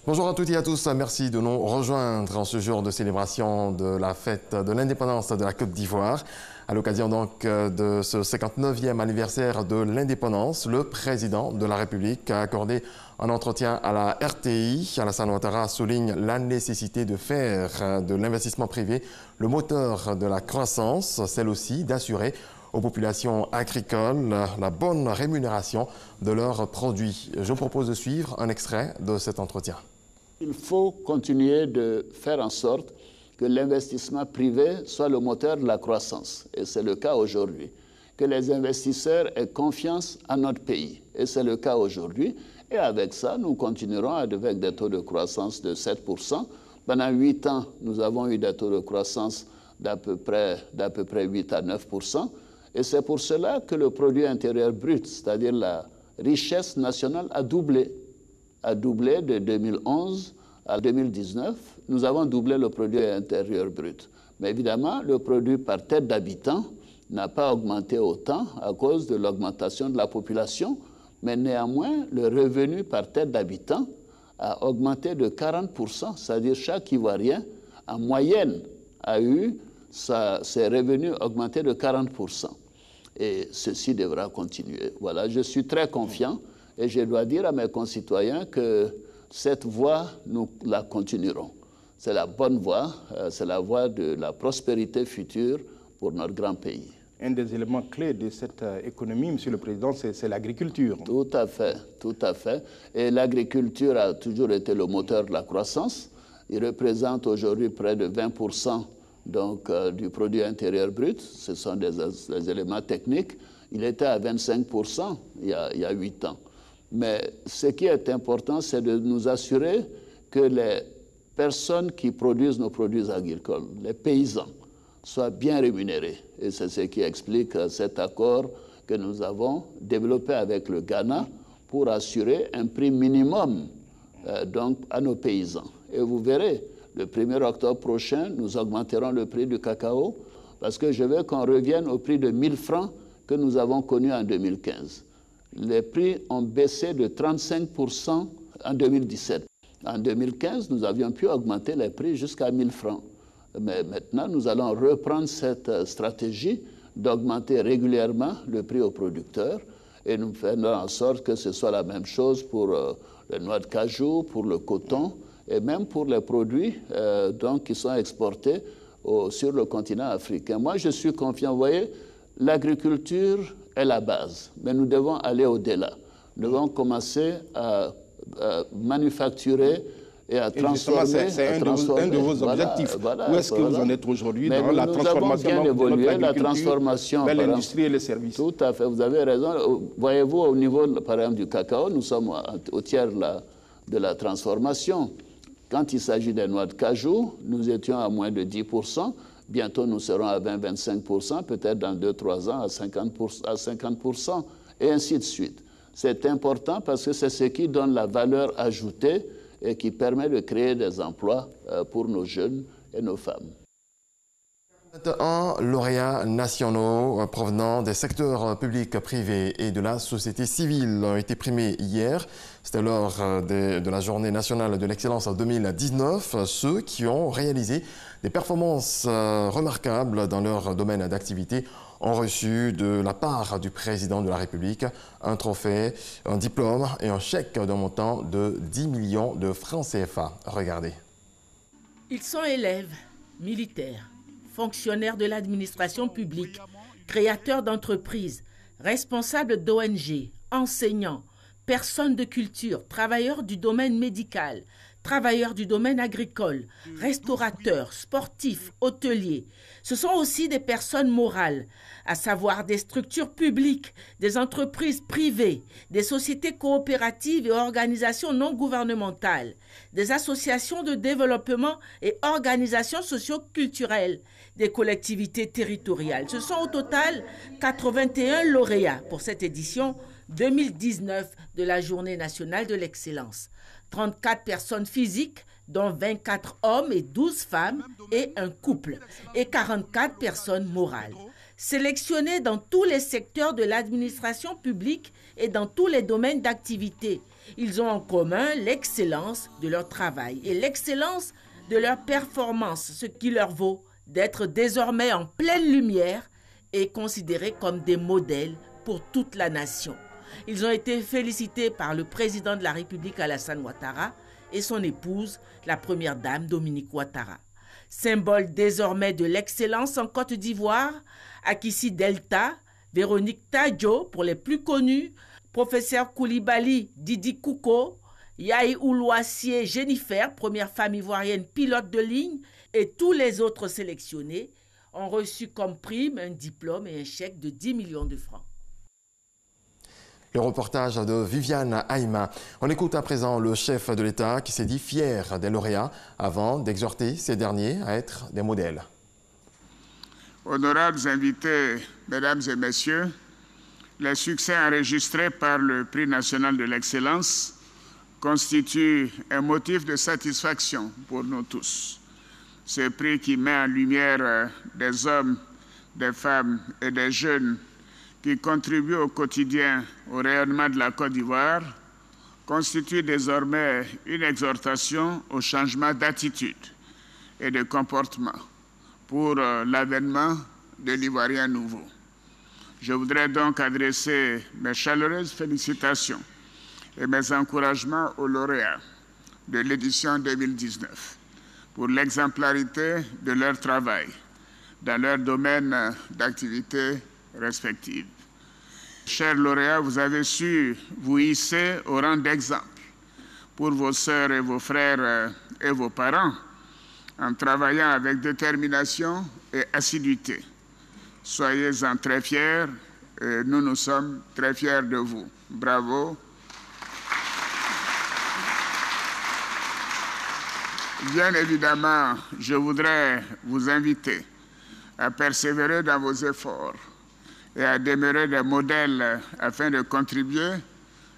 Bonjour à toutes et à tous, merci de nous rejoindre en ce jour de célébration de la fête de l'indépendance de la Côte d'Ivoire. À l'occasion donc de ce 59e anniversaire de l'indépendance, le président de la République a accordé un entretien à la RTI. Alassane Ouattara souligne la nécessité de faire de l'investissement privé le moteur de la croissance, celle aussi d'assurer aux populations agricoles la bonne rémunération de leurs produits. Je vous propose de suivre un extrait de cet entretien. Il faut continuer de faire en sorte que l'investissement privé soit le moteur de la croissance. Et c'est le cas aujourd'hui. Que les investisseurs aient confiance en notre pays. Et c'est le cas aujourd'hui. Et avec ça, nous continuerons avec des taux de croissance de 7%. Pendant 8 ans, nous avons eu des taux de croissance d'à peu près 8 à 9%. Et c'est pour cela que le produit intérieur brut, c'est-à-dire la richesse nationale, a doublé de 2011 à 2019. Nous avons doublé le produit intérieur brut. Mais évidemment, le produit par tête d'habitant n'a pas augmenté autant à cause de l'augmentation de la population. Mais néanmoins, le revenu par tête d'habitant a augmenté de 40%. C'est-à-dire chaque Ivoirien, en moyenne, a eu ses revenus augmentés de 40%. Et ceci devra continuer. Voilà, je suis très confiant. Et je dois dire à mes concitoyens que cette voie, nous la continuerons. C'est la bonne voie, c'est la voie de la prospérité future pour notre grand pays. Un des éléments clés de cette économie, Monsieur le Président, c'est l'agriculture. Tout à fait, tout à fait. Et l'agriculture a toujours été le moteur de la croissance. Il représente aujourd'hui près de 20% donc, du produit intérieur brut. Ce sont des éléments techniques. Il était à 25% il y a 8 ans. Mais ce qui est important, c'est de nous assurer que les personnes qui produisent nos produits agricoles, les paysans, soient bien rémunérés. Et c'est ce qui explique cet accord que nous avons développé avec le Ghana pour assurer un prix minimum donc, à nos paysans. Et vous verrez, le 1er octobre prochain, nous augmenterons le prix du cacao parce que je veux qu'on revienne au prix de 1000 francs que nous avons connu en 2015. Les prix ont baissé de 35% en 2017. En 2015, nous avions pu augmenter les prix jusqu'à 1000 francs. Mais maintenant, nous allons reprendre cette stratégie d'augmenter régulièrement le prix aux producteurs et nous faisons en sorte que ce soit la même chose pour les noix de cajou, pour le coton et même pour les produits donc, qui sont exportés sur le continent africain. Moi, je suis confiant. Vous voyez, l'agriculture est la base, mais nous devons aller au-delà. Nous devons commencer à manufacturer et à transformer. C'est un de vos objectifs. Voilà, où est-ce que vous en êtes aujourd'hui dans la transformation de l'agriculture vers l'industrie et les services? Tout à fait, vous avez raison. Voyez-vous, au niveau, par exemple, du cacao, nous sommes au tiers de la transformation. Quand il s'agit des noix de cajou, nous étions à moins de 10%. Bientôt, nous serons à 20-25%, peut-être dans 2-3 ans à 50%, et ainsi de suite. C'est important parce que c'est ce qui donne la valeur ajoutée et qui permet de créer des emplois pour nos jeunes et nos femmes. 21 lauréats nationaux provenant des secteurs publics, privés et de la société civile ont été primés hier. C'était lors de la Journée nationale de l'excellence 2019. Ceux qui ont réalisé des performances remarquables dans leur domaine d'activité ont reçu de la part du président de la République un trophée, un diplôme et un chèque d'un montant de 10 millions de francs CFA. Regardez. Ils sont élèves, militaires, fonctionnaires de l'administration publique, créateurs d'entreprises, responsables d'ONG, enseignants, personnes de culture, travailleurs du domaine médical, travailleurs du domaine agricole, restaurateurs, sportifs, hôteliers. Ce sont aussi des personnes morales, à savoir des structures publiques, des entreprises privées, des sociétés coopératives et organisations non gouvernementales, des associations de développement et organisations socio-culturelles, des collectivités territoriales. Ce sont au total 81 lauréats pour cette édition 2019 de la Journée nationale de l'excellence. 34 personnes physiques, dont 24 hommes et 12 femmes et un couple, et 44 personnes morales. Sélectionnés dans tous les secteurs de l'administration publique et dans tous les domaines d'activité, Ils ont en commun l'excellence de leur travail et l'excellence de leur performance, ce qui leur vaut d'être désormais en pleine lumière et considérés comme des modèles pour toute la nation. Ils ont été félicités par le président de la République Alassane Ouattara et son épouse, la première dame Dominique Ouattara. Symbole désormais de l'excellence en Côte d'Ivoire, Akissi Delta, Véronique Tadjo pour les plus connus, Professeur Koulibaly Didi Kouko, Yahi Oulouassié Jennifer, première femme ivoirienne pilote de ligne, et tous les autres sélectionnés ont reçu comme prime un diplôme et un chèque de 10 millions de francs. Le reportage de Viviane Aïma. On écoute à présent le chef de l'État qui s'est dit fier des lauréats avant d'exhorter ces derniers à être des modèles. Honorables invités, mesdames et messieurs, les succès enregistrés par le Prix national de l'excellence constituent un motif de satisfaction pour nous tous. Ce prix qui met en lumière des hommes, des femmes et des jeunes qui contribuent au quotidien au rayonnement de la Côte d'Ivoire constitue désormais une exhortation au changement d'attitude et de comportement pour l'avènement de l'Ivoirien nouveau. Je voudrais donc adresser mes chaleureuses félicitations et mes encouragements aux lauréats de l'édition 2019 pour l'exemplarité de leur travail dans leur domaine d'activité respectives. Chers lauréats, vous avez su vous hisser au rang d'exemple pour vos sœurs et vos frères et vos parents en travaillant avec détermination et assiduité. Soyez-en très fiers et nous sommes très fiers de vous. Bravo. Bien évidemment, je voudrais vous inviter à persévérer dans vos efforts et à demeurer des modèles afin de contribuer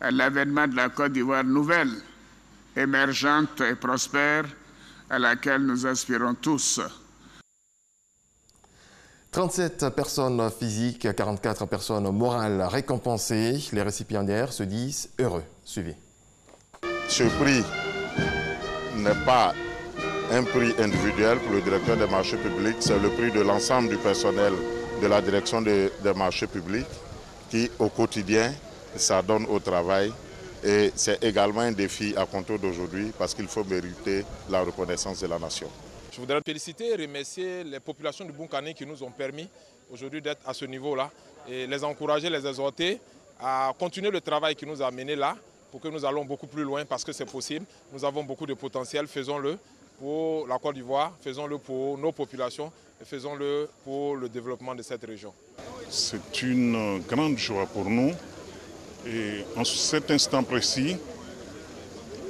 à l'avènement de la Côte d'Ivoire nouvelle, émergente et prospère, à laquelle nous aspirons tous. 37 personnes physiques, 44 personnes morales récompensées. Les récipiendaires se disent heureux. Suivez. Ce prix n'est pas un prix individuel pour le directeur des marchés publics, c'est le prix de l'ensemble du personnel de la direction des marchés publics qui, au quotidien, s'adonne au travail. Et c'est également un défi à compter d'aujourd'hui parce qu'il faut mériter la reconnaissance de la nation. Je voudrais féliciter et remercier les populations du Bounkané qui nous ont permis aujourd'hui d'être à ce niveau-là et les encourager, les exhorter à continuer le travail qui nous a mené là pour que nous allons beaucoup plus loin parce que c'est possible. Nous avons beaucoup de potentiel, faisons-le pour la Côte d'Ivoire, faisons-le pour nos populations et faisons-le pour le développement de cette région. C'est une grande joie pour nous et en cet instant précis,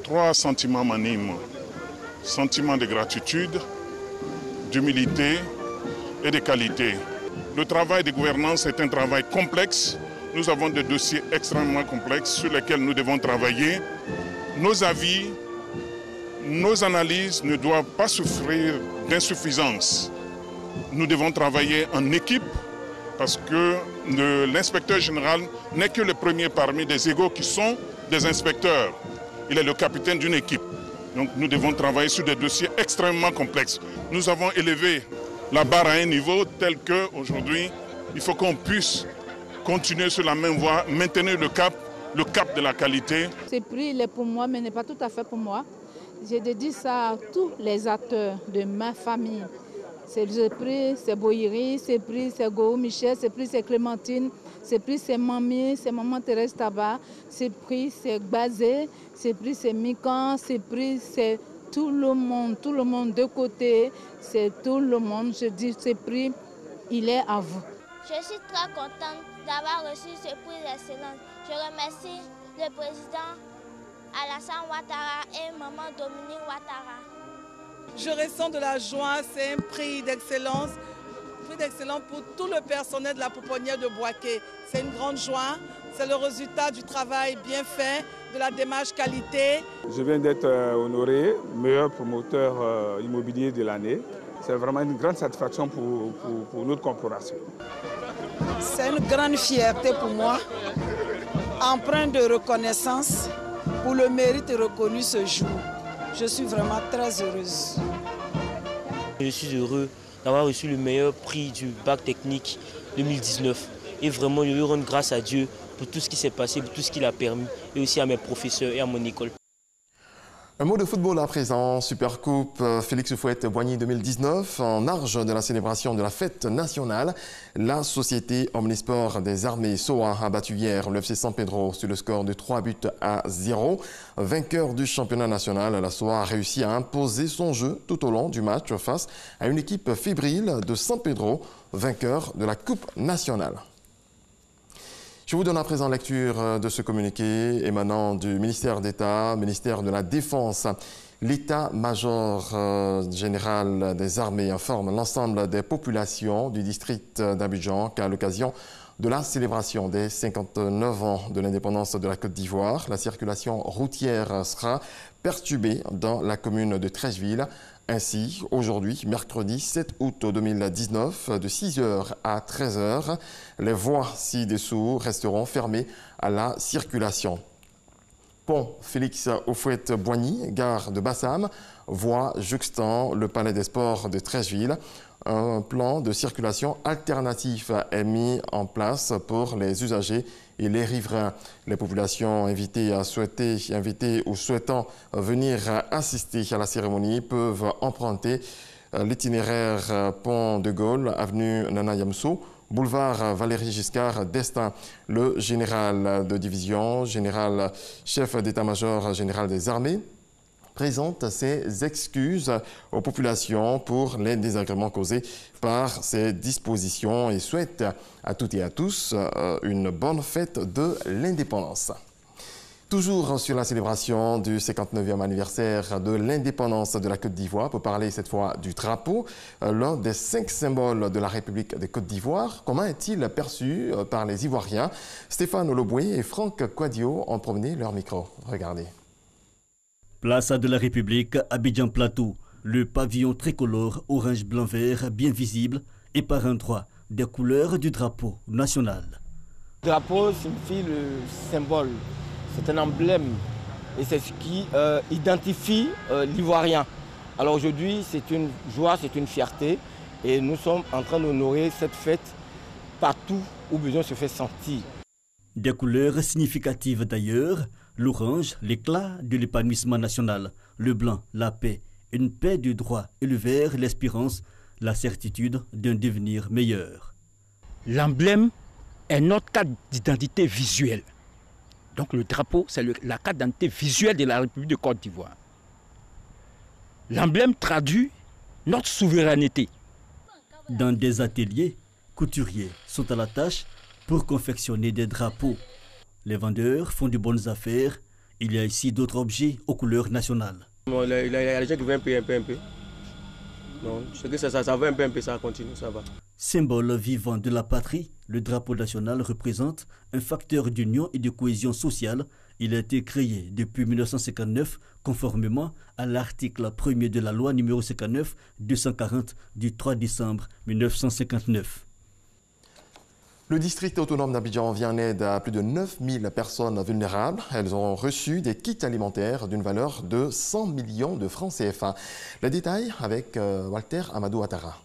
3 sentiments m'animent. Sentiment de gratitude, d'humilité et de qualité. Le travail de gouvernance est un travail complexe. Nous avons des dossiers extrêmement complexes sur lesquels nous devons travailler. Nos avis, nos analyses ne doivent pas souffrir d'insuffisance. Nous devons travailler en équipe parce que l'inspecteur général n'est que le premier parmi des égaux qui sont des inspecteurs. Il est le capitaine d'une équipe. Donc nous devons travailler sur des dossiers extrêmement complexes. Nous avons élevé la barre à un niveau tel qu'aujourd'hui, il faut qu'on puisse continuer sur la même voie, maintenir le cap de la qualité. Ce prix il est pour moi, mais n'est pas tout à fait pour moi. Je dédie ça à tous les acteurs de ma famille. Ce prix, c'est Boïri, ce prix, c'est Gourou Michel, ce prix, c'est Clémentine, ce prix, c'est Mamie, c'est Maman Thérèse Tabar, ce prix, c'est Gbazé, ce prix, c'est Mikan, ce prix, c'est tout le monde de côté, c'est tout le monde. Je dis, ce prix, il est à vous. Je suis très contente d'avoir reçu ce prix d'excellence. Je remercie le président Alassane Ouattara et Maman Dominique Ouattara. Je ressens de la joie, c'est un prix d'excellence pour tout le personnel de la pouponnière de Bouaké. C'est une grande joie, c'est le résultat du travail bien fait, de la démarche qualité. Je viens d'être honoré meilleur promoteur immobilier de l'année. C'est vraiment une grande satisfaction pour notre corporation. C'est une grande fierté pour moi, empreinte de reconnaissance pour le mérite reconnu ce jour. Je suis vraiment très heureuse. Je suis heureux d'avoir reçu le meilleur prix du bac technique 2019. Et vraiment, je veux rendre grâce à Dieu pour tout ce qui s'est passé, pour tout ce qu'il a permis, et aussi à mes professeurs et à mon école. Un mot de football à présent, Supercoupe Félix Houphouët-Boigny 2019. En marge de la célébration de la fête nationale, la société Omnisport des armées SOA a battu hier le FC San Pedro sur le score de 3-0. Vainqueur du championnat national, la SOA a réussi à imposer son jeu tout au long du match face à une équipe fébrile de San Pedro, vainqueur de la Coupe nationale. Je vous donne à présent lecture de ce communiqué émanant du ministère d'État, ministère de la Défense. L'état-major général des armées informe l'ensemble des populations du district d'Abidjan qu'à l'occasion de la célébration des 59 ans de l'indépendance de la Côte d'Ivoire, la circulation routière sera perturbée dans la commune de Treichville. Ainsi, aujourd'hui, mercredi 7 août 2019, de 6h à 13h, les voies ci-dessous resteront fermées à la circulation. Pont Félix Houphouët-Boigny, gare de Bassam, voie juxtant le palais des sports de Treichville. Un plan de circulation alternatif est mis en place pour les usagers et les riverains. Les populations invitées ou souhaitant venir assister à la cérémonie peuvent emprunter l'itinéraire Pont de Gaulle, avenue Nana Yamsou, boulevard Valéry Giscard d'Estaing. Le général de division, général chef d'état-major général des armées, présente ses excuses aux populations pour les désagréments causés par ces dispositions et souhaite à toutes et à tous une bonne fête de l'indépendance. Toujours sur la célébration du 59e anniversaire de l'indépendance de la Côte d'Ivoire, pour parler cette fois du drapeau, l'un des 5 symboles de la République de Côte d'Ivoire. Comment est-il perçu par les Ivoiriens? Stéphane Oloboué et Franck Quadio ont promené leur micro. Regardez. Place de la République, Abidjan Plateau. Le pavillon tricolore orange-blanc-vert bien visible et par un droit des couleurs du drapeau national. Le drapeau signifie le symbole, c'est un emblème et c'est ce qui identifie l'Ivoirien. Alors aujourd'hui, c'est une joie, c'est une fierté et nous sommes en train d'honorer cette fête partout où besoin se fait sentir. Des couleurs significatives d'ailleurs, l'orange, l'éclat de l'épanouissement national, le blanc, la paix, une paix du droit et le vert, l'espérance, la certitude d'un devenir meilleur. L'emblème est notre carte d'identité visuelle. Donc le drapeau, c'est la carte d'identité visuelle de la République de Côte d'Ivoire. L'emblème traduit notre souveraineté. Dans des ateliers, couturiers sont à la tâche pour confectionner des drapeaux. Les vendeurs font de bonnes affaires. Il y a ici d'autres objets aux couleurs nationales. Il y a les gens qui veulent un peu. Non, c'est que ça va un peu, ça continue, ça va. Symbole vivant de la patrie, le drapeau national représente un facteur d'union et de cohésion sociale. Il a été créé depuis 1959, conformément à l'article 1er de la loi numéro 59-240 du 3 décembre 1959. Le district autonome d'Abidjan vient en aide à plus de 9000 personnes vulnérables. Elles ont reçu des kits alimentaires d'une valeur de 100 millions de francs CFA. Le détail avec Walter Amadou Ouattara.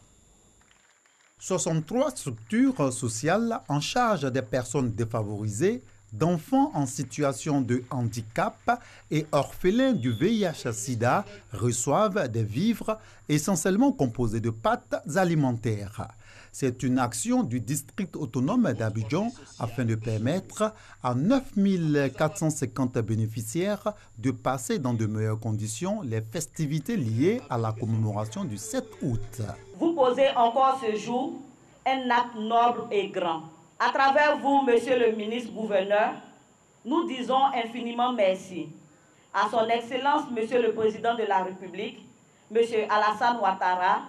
63 structures sociales en charge des personnes défavorisées, d'enfants en situation de handicap et orphelins du VIH-Sida reçoivent des vivres essentiellement composés de pâtes alimentaires. C'est une action du district autonome d'Abidjan afin de permettre à 9450 bénéficiaires de passer dans de meilleures conditions les festivités liées à la commémoration du 7 août. Vous posez encore ce jour un acte noble et grand. À travers vous, Monsieur le ministre-gouverneur, nous disons infiniment merci à son Excellence, Monsieur le Président de la République, Monsieur Alassane Ouattara,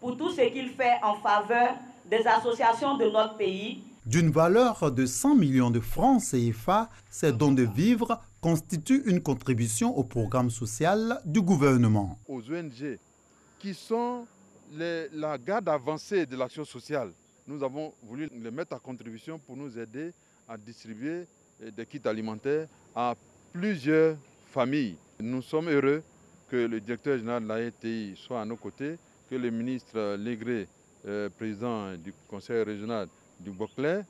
pour tout ce qu'il fait en faveur des associations de notre pays. D'une valeur de 100 millions de francs CFA, ces dons de vivres constituent une contribution au programme social du gouvernement. Aux ONG qui sont la garde avancée de l'action sociale, nous avons voulu les mettre à contribution pour nous aider à distribuer des kits alimentaires à plusieurs familles. Nous sommes heureux que le directeur général de la RTI soit à nos côtés, que le ministre Légré, président du conseil régional du Boclé,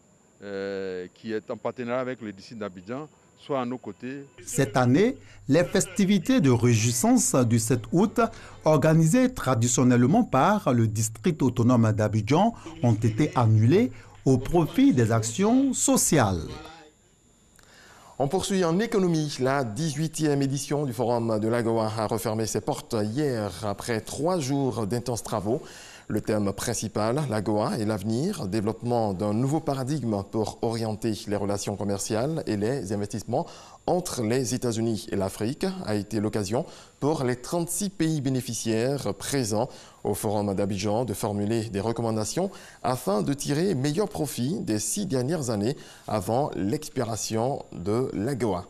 qui est en partenariat avec le district d'Abidjan, soit à nos côtés. Cette année, les festivités de réjouissance du 7 août, organisées traditionnellement par le district autonome d'Abidjan, ont été annulées au profit des actions sociales. On poursuit en économie. La 18e édition du Forum de l'AGOA a refermé ses portes hier après 3 jours d'intenses travaux. Le thème principal, l'AGOA et l'avenir, développement d'un nouveau paradigme pour orienter les relations commerciales et les investissements entre les États-Unis et l'Afrique, a été l'occasion pour les 36 pays bénéficiaires présents au Forum d'Abidjan de formuler des recommandations afin de tirer meilleur profit des 6 dernières années avant l'expiration de l'AGOA.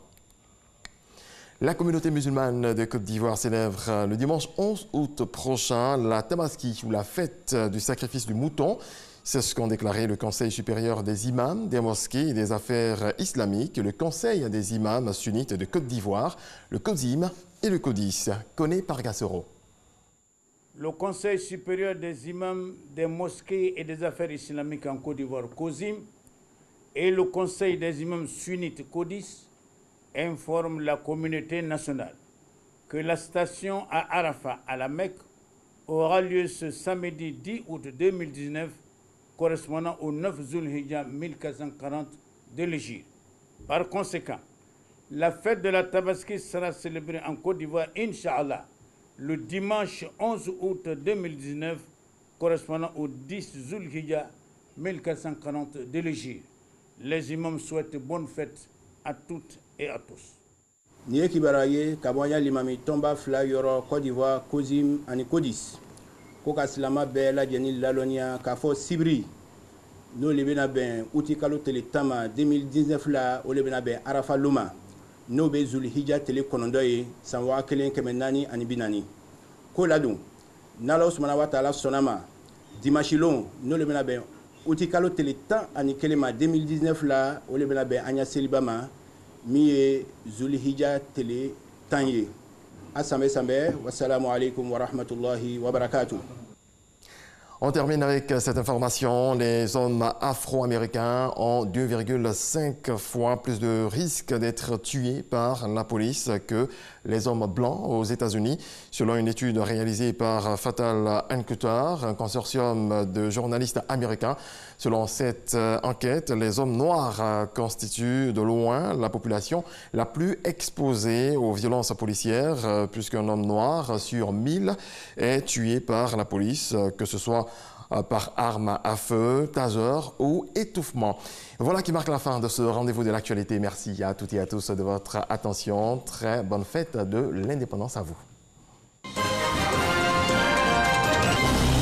La communauté musulmane de Côte d'Ivoire célèbre le dimanche 11 août prochain la Tabaski, ou la fête du sacrifice du mouton. C'est ce qu'ont déclaré le Conseil supérieur des imams, des mosquées et des affaires islamiques, le Conseil des imams sunnites de Côte d'Ivoire, le COSIM et le CODIS. Koné Pargassoro. Le Conseil supérieur des imams, des mosquées et des affaires islamiques en Côte d'Ivoire, COSIM, et le Conseil des imams sunnites, CODIS, informe la communauté nationale que la station à Arafat, à la Mecque, aura lieu ce samedi 10 août 2019, correspondant au 9 Zulhijja 1440 de l'Hégire. Par conséquent, la fête de la Tabaski sera célébrée en Côte d'Ivoire, Inch'Allah, le dimanche 11 août 2019, correspondant au 10 Zulhijja 1440 de l'Hégire. Les imams souhaitent bonne fête à toutes et à tous. Niye kibaraye kabonya limami tomba fla yoro Côte d'Ivoire COSIM ani CODIS ko ka silama bɛɛ lajɛlen lalonia k'a fɔ sibiri n'o le bɛna bɛn uti kalo tile tama 2019 la o le bɛna bɛn arafa loma n'o bɛ zulhijja tile 9 ye san 1440 ko ladon n'Ala subahanahu wa taala sɔnna ma dimanche lon n'o le bɛna bɛn uti kalo tile 11 ma 2019 la o le bɛna bɛn an ɲa seliba ma min ye zulhijja tile 10 ye. Wassalamu alaikum wa rahmatullahi wa barakatuh. On termine avec cette information. Les hommes afro-américains ont 2,5 fois plus de risques d'être tués par la police que les hommes blancs aux États-Unis. Selon une étude réalisée par Fatal Enquêteur, un consortium de journalistes américains, selon cette enquête, les hommes noirs constituent de loin la population la plus exposée aux violences policières, puisqu'un homme noir sur 1000 est tué par la police, que ce soit par arme à feu, taser ou étouffement. Voilà qui marque la fin de ce rendez-vous de l'actualité. Merci à toutes et à tous de votre attention. Très bonne fête de l'indépendance à vous.